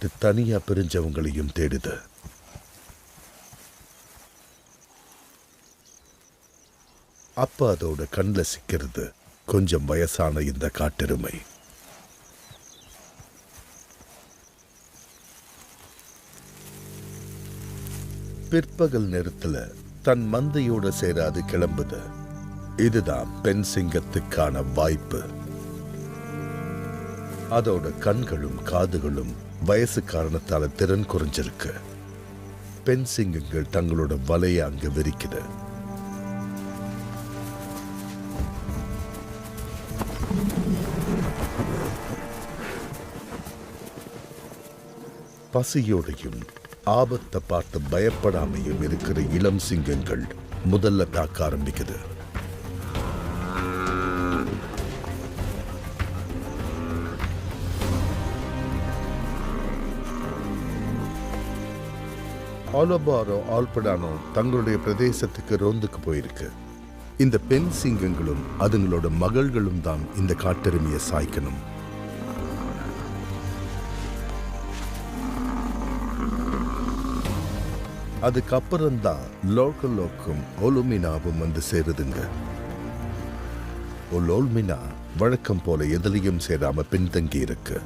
விட்டு தனியா பிரிஞ்சவங்களையும் தேடுது. அப்ப அதோட கண்ணில் சிக்கிறது கொஞ்சம் வயசான இந்த காட்டெருமை. பிற்பகல் நேரத்துல தன் மந்தையோட சேராது கிளம்புது. இதுதான் பெண் சிங்கத்துக்கான வாய்ப்பு. அதோட கண்களும் காதுகளும் வயசு காரணத்தால திறன் குறைஞ்சிருக்கு. பெண் சிங்கங்கள் தங்களோட வலையை அங்க விரிக்குது. பசியோடையும் ஆபத்தை பார்த்து பயப்படாமையும் இருக்கிற இளம் சிங்கங்கள் முதல்ல தாக்க ஆரம்பிக்குது. ஆலோபாரோ ஆல்படானோ தங்களுடைய பிரதேசத்துக்கு ரோந்துக்கு போயிருக்கு. இந்த பெண் சிங்கங்களும் அதுங்களோட மகள்களும் தான் இந்த காட்டெருமையை சாய்க்கணும். அதுக்கப்புறம்தான் லோக்கலோக்கும் ஒலுமினாவும் வந்து சேருதுங்க. ஒலோல்மினா வழக்கம் போல எதிலையும் சேராம பின்தங்கி இருக்கு.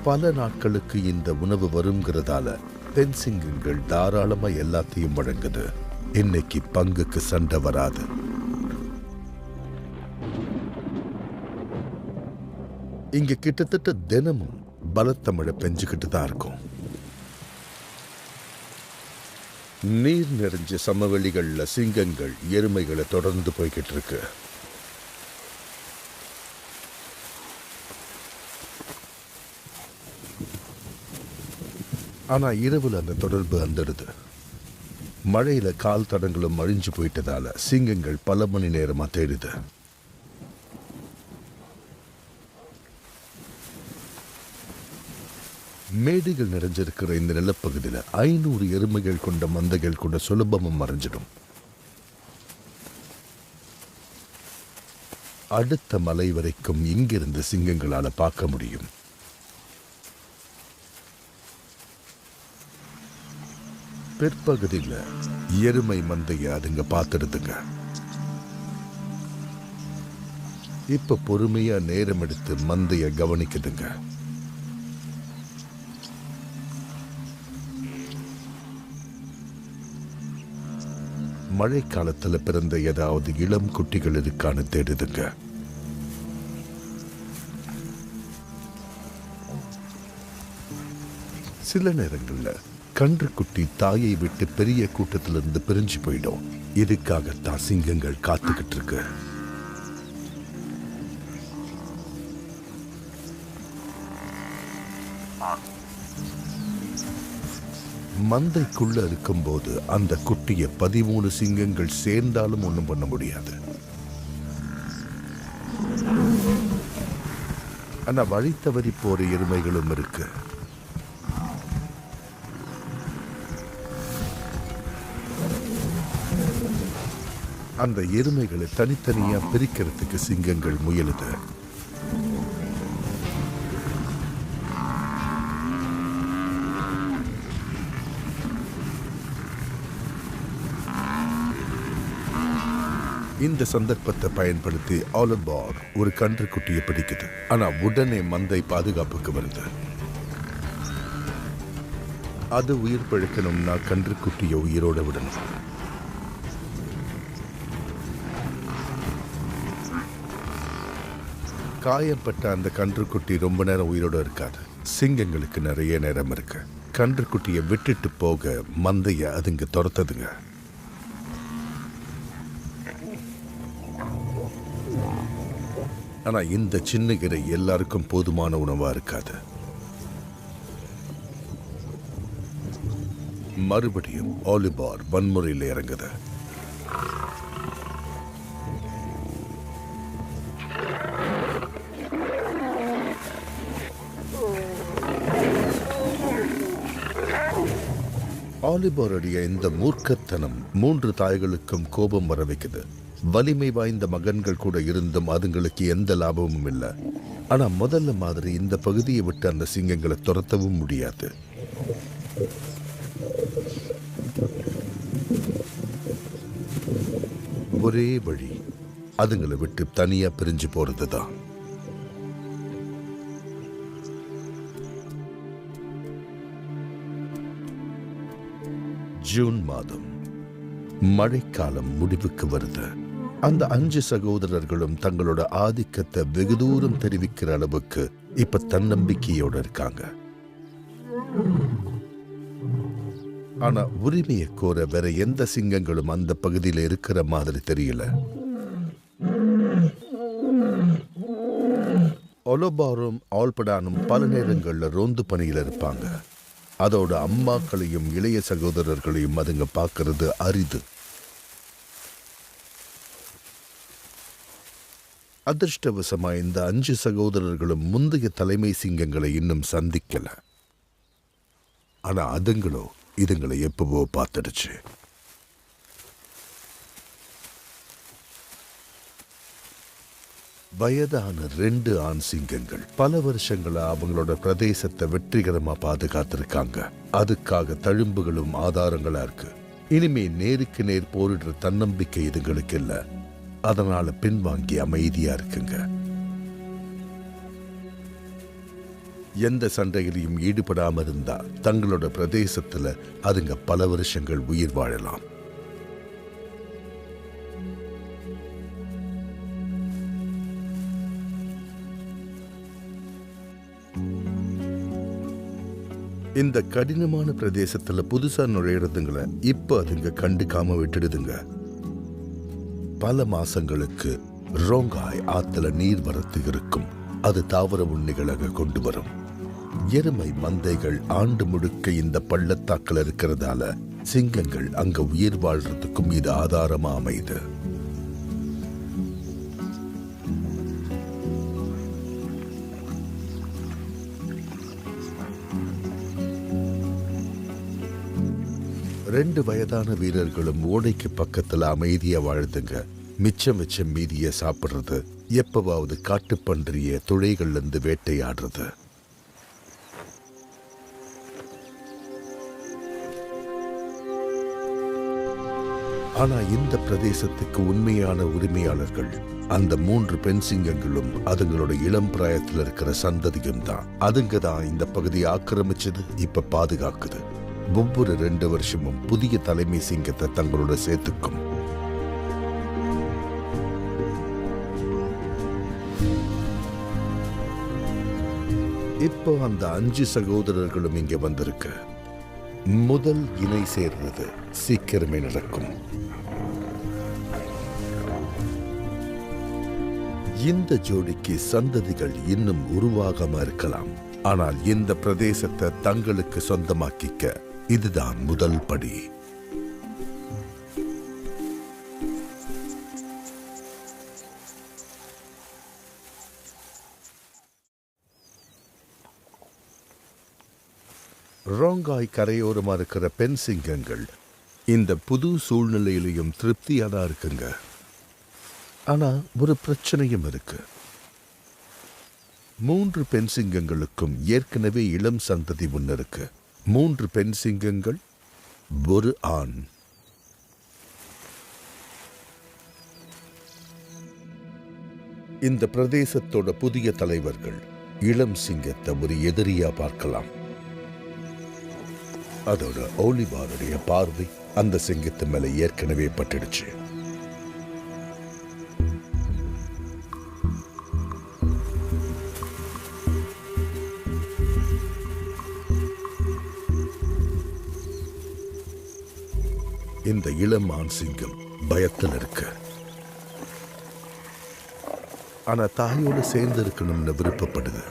பல நாட்களுக்கு இந்த உணவு வருங்கிறதால பெண் சிங்கங்கள் தாராளமா எல்லாத்தையும் வழங்குது. இன்னைக்கு பங்குக்கு சண்டை வராது. இங்க கிட்டத்தட்ட தினமும் பலத்த மழை பெஞ்சுக்கிட்டு தான் இருக்கும். நீர் நிறைஞ்ச சமவெளிகள்ல சிங்கங்கள் எருமைகளை தொடர்ந்து போய்கிட்டு இருக்கு. ஆனா இரவுல அந்த தொடர்பு வந்துடுது. மழையில கால் தடங்களும் அழிஞ்சு போயிட்டதால சிங்கங்கள் பல மணி நேரமா தேடுது. மேடுகள் நிறைஞ்சிருக்கிற இந்த நிலப்பகுதியில 500 எருமைகள் கொண்ட மந்தைகள் கூட சுலபமும் மறைஞ்சிடும். அடுத்த மலை வரைக்கும் இங்கிருந்து சிங்கங்களால பார்க்க முடியும். பிற்பகுதியில எருமை மந்தைய அதுங்க பார்த்துடுதுங்க. இப்ப பொறுமையா நேரம் எடுத்து மந்தைய கவனிக்குதுங்க. மழைக்காலத்துல பிறந்த ஏதாவது இளம் குட்டிகள் இருக்கான்னு தேடுதுங்க. சில நேரங்கள்ல கன்றுக்குட்டி தாயை விட்டு பெரிய கூட்டத்திலிருந்து பிரிஞ்சு போயிடும். இதுக்காகத்தான் சிங்கங்கள் காத்துக்கிட்டு இருக்கு. மந்தைக்குள்ள இருக்கும்போது அந்த குட்டியை 13 சிங்கங்கள் சேர்ந்தாலும் ஒண்ணும் பண்ண முடியாது. ஆனா வழி தவறி போற எருமைகளும் இருக்கு. அந்த எருமைகளை தனித்தனியா பிரிக்கிறதுக்கு சிங்கங்கள் முயலுது. இந்த சந்தர்ப்பத்தை பயன்படுத்தி ஆலபார் ஒரு கன்றுக்குட்டியை பிடிக்குது. ஆனா உடனே மந்தை பாதுகாப்புக்கு வருது. அது உயிர் பிழைக்கணும்னா கன்றுக்குட்டியை உயிரோட விடணும். காயப்பட்ட அந்த கன்றுக்குட்டி ரொம்ப நேரம் உயிரோட இருக்காது. சிங்கங்களுக்கு நிறைய நேரம் இருக்கு. கன்றுக்குட்டியை விட்டுட்டு போக மந்தைய அதுங்க துரத்துதுங்க. ஆனா இந்த சின்ன இறை எல்லாருக்கும் போதுமான உணவா இருக்காது. மறுபடியும் ஆலிபார் வன்முறையில் இறங்குது. ஆலிபாருடைய இந்த மூர்க்கத்தனம் 3 தாய்களுக்கும் கோபம் வர வைக்குது. வலிமை வாய்ந்த மகன்கள் கூட இருந்தும் அதுங்களுக்கு எந்த லாபமும் இல்லை. ஆனா முதல்ல மாதிரி இந்த பகுதியை விட்டு அந்த சிங்கங்களை துரத்தவும் முடியாது. ஒரே வழி அதுங்களை விட்டு தனியா பிரிஞ்சு போறதுதான். ஜூன் மாதம், மழைக்காலம் முடிவுக்கு வருது. அந்த 5 சகோதரர்களும் தங்களோட ஆதிக்கத்தை வெகு தூரம் தெரிவிக்கிற அளவுக்கு இப்ப தன்னம்பிக்கையோட இருக்காங்க. ஆனா உரிமையை கோர வேற எந்த சிங்கங்களும் அந்த பகுதியில் இருக்கிற மாதிரி தெரியல. ஒலோபாரும் ஆல்படானும் பல நேரங்கள்ல ரோந்து பணியில இருப்பாங்க. அதோட அம்மாக்களையும் இளைய சகோதரர்களையும் அதுங்க பார்க்கறது அரிது. அதிர்ஷ்டவசமா இந்த 5 சகோதரர்களும் முந்தைய தலைமை சிங்கங்களை இன்னும் சந்திக்கல. ஆனா அதுங்களோ இதுங்களை எப்பவோ பார்த்துடுச்சு. வயதான 2 ஆண் சிங்கங்கள் பல வருஷங்களா அவங்களோட பிரதேசத்தை வெற்றிகரமா பாதுகாத்திருக்காங்க. அதுக்காக தழும்புகளும் ஆதாரங்களா இருக்கு. இனிமே நேருக்கு நேர் போரிடுற தன்னம்பிக்கை இதுங்களுக்கு இல்ல. அதனால பின்வாங்கி அமைதியா இருக்குங்க. எந்த சண்டையிலையும் ஈடுபடாம இருந்தா தங்களோட பிரதேசத்துல அதுங்க பல வருஷங்கள் உயிர் வாழலாம். இந்த கடினமான பிரதேசத்துல புதுசா நுழையிறதுங்களை இப்ப அதுங்க கண்டுக்காம விட்டுடுதுங்க. பல மாசங்களுக்கு ரோங்காய் ஆத்துல நீர் வரத்து இருக்கும். அது தாவர உண்ணிகளாக கொண்டு வரும். எருமை மந்தைகள் ஆண்டு முழுக்க இந்த பள்ளத்தாக்கில் இருக்கிறதால சிங்கங்கள் அங்க உயிர் வாழ்றதுக்கும் இது ஆதாரமா அமைது. ரெண்டு வயதான வீரர்களும் ஓடைக்கு பக்கத்துல அமைதியா வாழ்ந்துங்க. மிச்சம் மீதிய சாப்பிடுறது, எப்பவாவது காட்டுப்பன்றிய துளைகள்ல இருந்து வேட்டையாடுறது. ஆனா இந்த பிரதேசத்துக்கு உண்மையான உரிமையாளர்கள் அந்த 3 பெண் சிங்கங்களும் அதுங்களோட இளம் பிராயத்தில் இருக்கிற சந்ததியும் தான். அதுங்க தான் இந்த பகுதியை ஆக்கிரமிச்சது, இப்ப பாதுகாக்குது. ஒவ்வொரு 2 வருஷமும் புதிய தலைமை சிங்கத்தை தங்களோட சேர்த்துக்கும். இப்போ அந்த 5 சகோதரர்களும் இங்க வந்திருக்கு. முதல் இணை சேர்றது சீக்கிரமே நடக்கும். இந்த ஜோடிக்கு சந்ததிகள் இன்னும் உருவாகாம இருக்கலாம். ஆனால் இந்த பிரதேசத்தை தங்களுக்கு சொந்தமாக்கிக்க இதுதான் முதல் படி. ரோங்காய் கரையோரமா இருக்கிற பெண் சிங்கங்கள் இந்த புது சூழ்நிலையிலையும் திருப்தியா தான் இருக்குங்க. ஆனா ஒரு பிரச்சனையும் இருக்கு. 3 பெண் சிங்கங்களுக்கும் ஏற்கனவே இளம் சந்ததி ஒன்று இருக்கு. 3 பெண் சிங்கங்கள், ஒரு ஆண். இந்த பிரதேசத்தோட புதிய தலைவர்கள் இளம் சிங்கத்தை ஒரு எதிரியா பார்க்கலாம். அதோட ஓலிபாருடைய பார்வை அந்த சிங்கத்து மேல ஏற்கனவே பட்டுடுச்சு. இந்த இளம் ஆண் சிங்கம் பயத்தில் இருக்கு. ஆனா தாயோடு சேர்ந்து இருக்கணும்னு விருப்பப்படுது.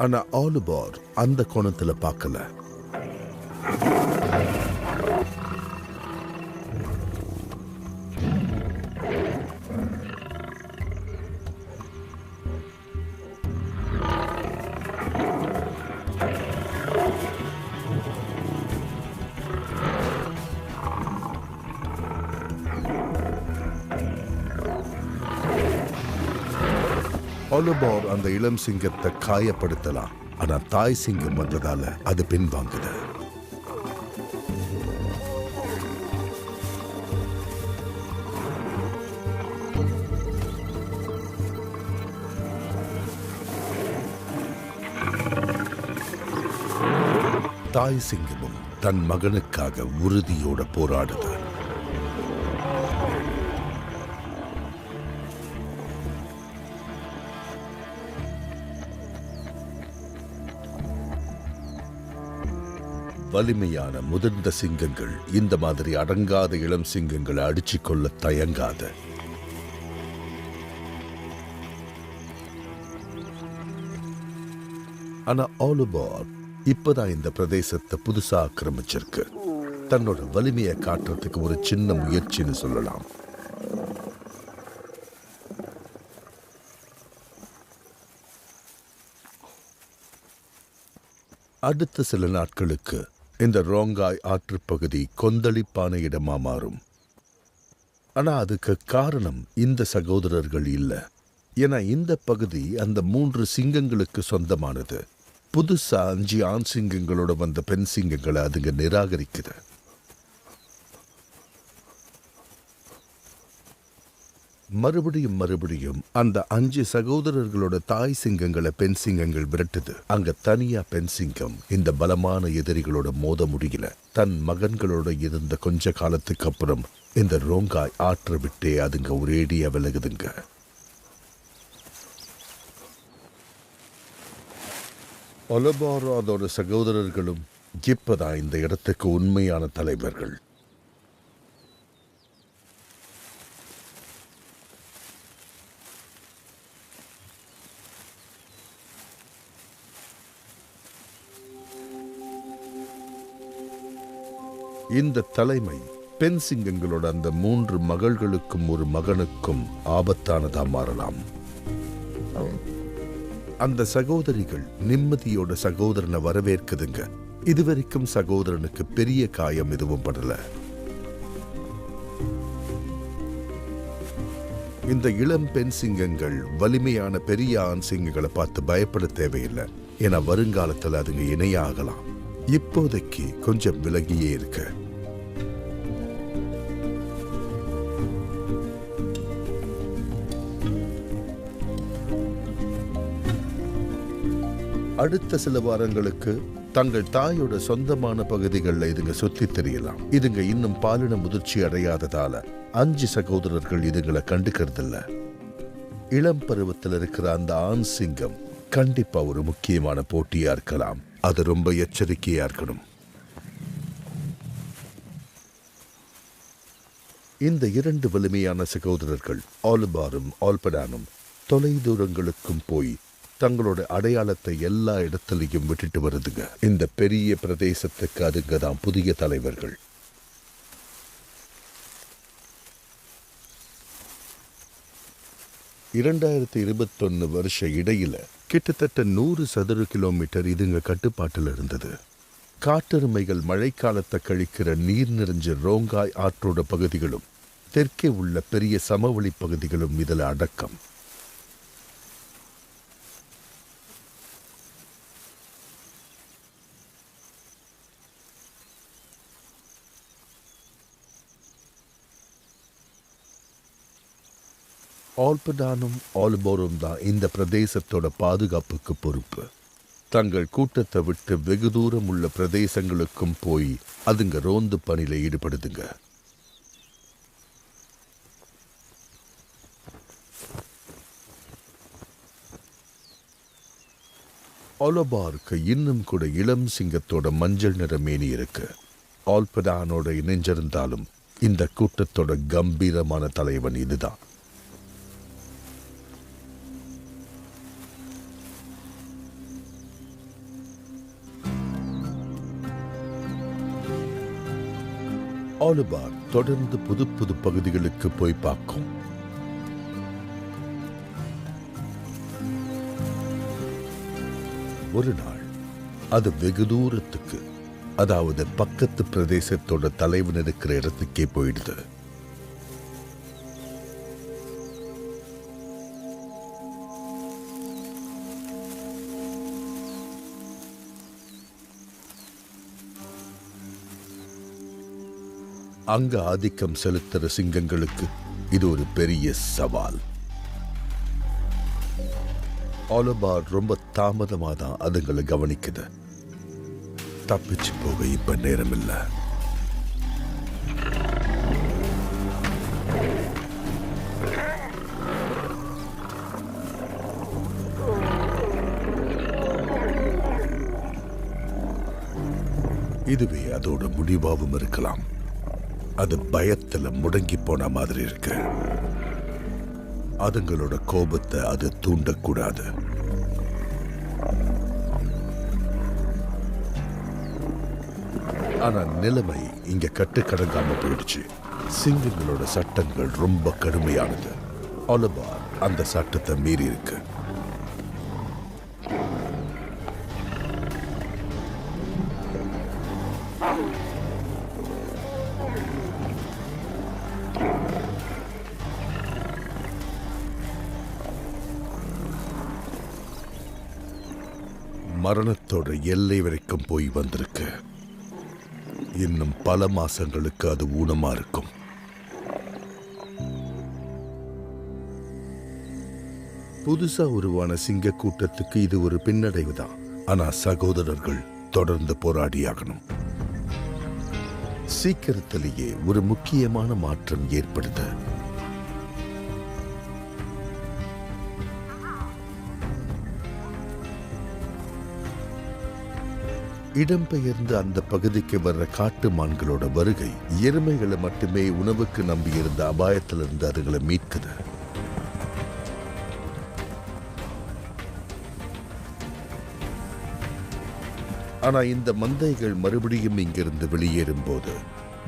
ஆனா ஆலிபார் அந்த கோணத்துல பார்க்கல. ஆலுபார் அந்த இளம் சிங்கத்தை காயப்படுத்தலாம், ஆனா தாய் சிங்கம் வந்ததால அது பின்வாங்குது. தாய் சிங்கமும் தன் மகனுக்காக உறுதியோட போராடுது. வலிமையான முதிர்ந்த சிங்கங்கள் இந்த மாதிரி அடங்காத இளம் சிங்கங்களை அடிச்சுக் கொள்ள தயங்காத. ஆனா ஆலுபார் இப்பதான் இந்த பிரதேசத்தை புதுசா ஆக்கிரமிச்சிருக்கு. தன்னோட வலிமையை காட்டுறதுக்கு ஒரு சின்ன முயற்சின்னு சொல்லலாம். அடுத்த சில நாட்களுக்கு இந்த ரோங்காய் ஆற்றுப்பகுதி கொந்தளிப்பான இடமா மாறும். ஆனா அதுக்கு காரணம் இந்த சகோதரர்கள் இல்ல. ஏன்னா இந்த பகுதி அந்த 3 சிங்கங்களுக்கு சொந்தமானது. புதுசா 5 ஆண் சிங்கங்களோட வந்த பெண் சிங்கங்களை அதுங்க நிராகரிக்குது. மறுபடியும் அந்த 5 சகோதரர்களோட தாய் சிங்கங்களை பெண் சிங்கங்கள் விரட்டுது. அங்க தனியா பெண் சிங்கம் இந்த பலமான எதிரிகளோட மோத முடியல. தன் மகன்களோட இருந்த கொஞ்ச காலத்துக்கு அப்புறம் இந்த ரோங்காய் ஆற்ற விட்டே அதுங்க ஒரேடியா விலகுதுங்க. ஒலபாரோ அதோட சகோதரர்களும் இப்பதான் இந்த இடத்துக்கு உண்மையான தலைவர்கள். இந்த தலைமை பெண் சிங்கங்களோட அந்த 3 மகள்களுக்கும் ஒரு மகனுக்கும் ஆபத்தானதா மாறலாம். அந்த சகோதரிகள் நிம்மதியோட சகோதரனை வரவேற்குதுங்க. இதுவரைக்கும் சகோதரனுக்கு பெரிய காயம் எதுவும் படல. இந்த இளம் பெண் சிங்கங்கள் வலிமையான பெரிய ஆண் சிங்கங்களை பார்த்து பயப்பட தேவையில்லை. ஏன்னா வருங்காலத்தில் அதுங்க இணையாகலாம். இப்போதைக்கு கொஞ்சம் விலகியே இருக்கு. அடுத்த சில வாரங்களுக்கு தங்கள் தாயோட சொந்தமான பகுதிகளில் இதுங்க சுத்தி தெரியலாம். இதுங்க இன்னும் பாலின முதிர்ச்சி அடையாததால 5 சகோதரர்கள் இதுங்களை கண்டுக்கிறதில்ல. இளம் பருவத்தில் இருக்கிற அந்த ஆண் சிங்கம் கண்டிப்பா ஒரு முக்கியமான போட்டியா இருக்கலாம். அது ரொம்ப எச்சரிக்கையா இருக்கணும். இந்த 2 வலிமையான சகோதரர்கள் ஆலுபாரும் ஆல்படானும் தொலை தூரங்களுக்கும் போய் தங்களோட அடையாளத்தை எல்லா இடத்திலையும் விட்டுட்டு வருதுங்க. இந்த பெரிய பிரதேசத்துக்கு அதுங்க தான் புதிய தலைவர்கள். வருஷ இடையில கிட்டத்தட்ட 100 சதுர கிலோமீட்டர் இதுங்க கட்டுப்பாட்டில் இருந்தது. காட்டெருமைகள் மழைக்காலத்தை கழிக்கிற நீர் நிறைஞ்ச ரோங்காய் ஆற்றோட பகுதிகளும் தெற்கே உள்ள பெரிய சமவெளி பகுதிகளும் இதில் அடக்கம். ஆல்படானும் ஆலுபாரும் தான் இந்த பிரதேசத்தோட பாதுகாப்புக்கு பொறுப்பு. தங்கள் கூட்டத்தை விட்டு வெகு தூரம் உள்ள பிரதேசங்களுக்கும் போய் அதுங்க ரோந்து பணியில ஈடுபடுதுங்க. ஆலுபாருக்கு இன்னும் கூட இளம் சிங்கத்தோட மஞ்சள் நிற மேனி இருக்கு. ஆல்படானோட இணைஞ்சிருந்தாலும் இந்த கூட்டத்தோட கம்பீரமான தலைவன் இதுதான். ஆலுபார் தொடர்ந்து புது புது பகுதிகளுக்கு போய் பார்க்கும். ஒரு நாள் அது வெகு தூரத்துக்கு, அதாவது பக்கத்து பிரதேசத்தோட தலைவன் இருக்கிற இடத்துக்கே போயிடுது. அங்க ஆதிக்கம் செலுத்துற சிங்கங்களுக்கு இது ஒரு பெரிய சவால். ஆலோபார் ரொம்ப தாமதமாக தான் அதுங்களை கவனிக்குது. தப்பிச்சு போக இப்ப நேரம் இல்ல. இதுவே அதோட முடிவாகவும் இருக்கலாம். அது பயத்துல முடங்கி போன மாதிரி இருக்கு. அதுங்களோட கோபத்தை அது தூண்டக்கூடாது. ஆனா நிலைமை இங்க கட்டுக்கடங்காம போயிடுச்சு. சிங்கங்களோட சட்டங்கள் ரொம்ப கடுமையானது. ஆலோபார் அந்த சட்டத்தை மீறி இருக்கு. மரணத்தோட எல்லை வரைக்கும் போய் வந்திருக்கு. இன்னும் பல மாசங்களுக்கு அது ஊனமா இருக்கும். புதுசா உருவான சிங்க கூட்டத்துக்கு இது ஒரு பின்னடைவு தான். ஆனா சகோதரர்கள் தொடர்ந்து போராடியாகணும். சீக்கிரத்திலேயே ஒரு முக்கியமான மாற்றம் ஏற்படுது. இடம்பெயர்ந்து அந்த பகுதிக்கு வர்ற காட்டு மான்களோட வருகை எருமைகளை மட்டுமே உணவுக்கு நம்பியிருந்த அபாயத்திலிருந்து அதுகளை மீட்குது. ஆனா இந்த மந்தைகள் மறுபடியும் இங்கிருந்து வெளியேறும் போது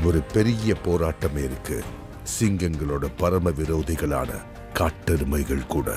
ஒரு பெரிய போராட்டமே இருக்கு. சிங்கங்களோட பரம விரோதிகளான காட்டெருமைகள் கூட.